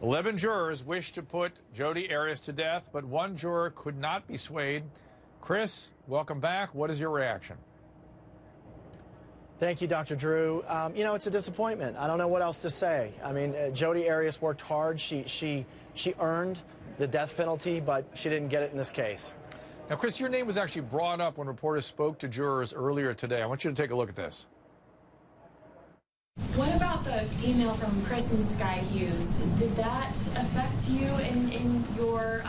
11 jurors wished to put Jodi Arias to death, but one juror could not be swayed. Chris, welcome back. What is your reaction? Thank you, Dr. Drew. You know, it's a disappointment. I don't know what else to say. I mean, Jodi Arias worked hard. She earned the death penalty, but she didn't get it in this case. Now, Chris, your name was actually brought up when reporters spoke to jurors earlier today. I want you to take a look at this. What about the email from Chris and Sky Hughes? Did that affect you in your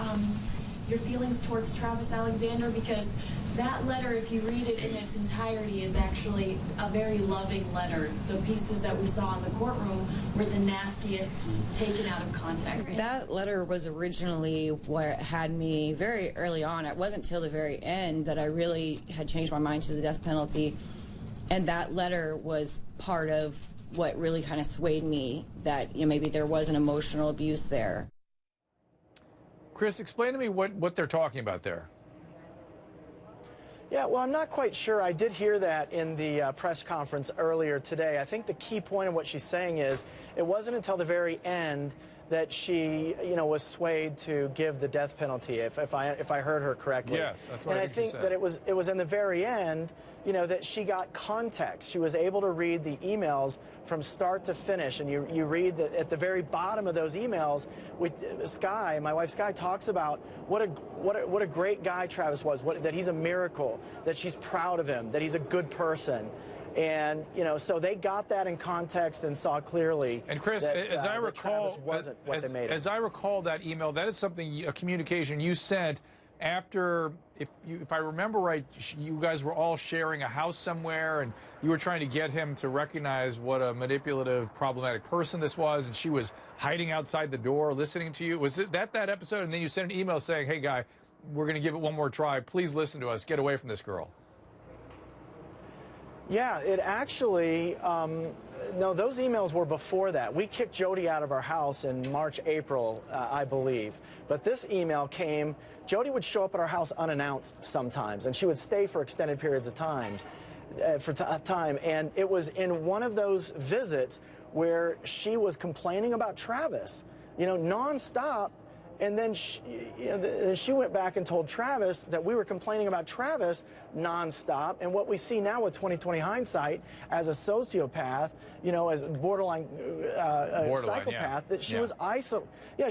feelings towards Travis Alexander? Because that letter, if you read it in its entirety, is actually a very loving letter. The pieces that we saw in the courtroom were the nastiest, taken out of context. That letter was originally what had me very early on. It wasn't till the very end that I really had changed my mind to the death penalty. And that letter was part of what really kind of swayed me that, you know, maybe there was an emotional abuse there. Chris, explain to me what they're talking about there. Yeah, well, I'm not quite sure. I did hear that in the press conference earlier today. I think the key point of what she's saying is it wasn't until the very end that she, you know, was swayed to give the death penalty, if I heard her correctly. Yes, that's what I think that it was in the very end, you know, that she got context. She was able to read the emails from start to finish, and you read that at the very bottom of those emails, with Sky, my wife Sky, talks about what a great guy Travis was, that he's a miracle, that she's proud of him, that he's a good person. And, you know, so they got that in context and saw clearly. And Chris, that, as I recall, wasn't what they made it. As I recall that email, that is something, a communication you sent after, if I remember right, you guys were all sharing a house somewhere, and you were trying to get him to recognize what a manipulative, problematic person this was, and she was hiding outside the door listening to you. Was it that episode? And then you sent an email saying, hey, guy, we're going to give it one more try. Please listen to us. Get away from this girl. Yeah, it actually, no, those emails were before that. We kicked Jodi out of our house in March, April, I believe. But this email came, Jodi would show up at our house unannounced sometimes, and she would stay for extended periods of time. And it was in one of those visits where she was complaining about Travis, you know, nonstop. And then she went back and told Travis that we were complaining about Travis nonstop. And what we see now with 20/20 hindsight as a sociopath, you know, as borderline psychopath, yeah. that she was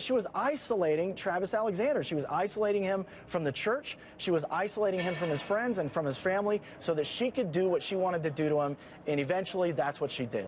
she was isolating Travis Alexander. She was isolating him from the church. She was isolating him from his friends and from his family so that she could do what she wanted to do to him. And eventually, that's what she did.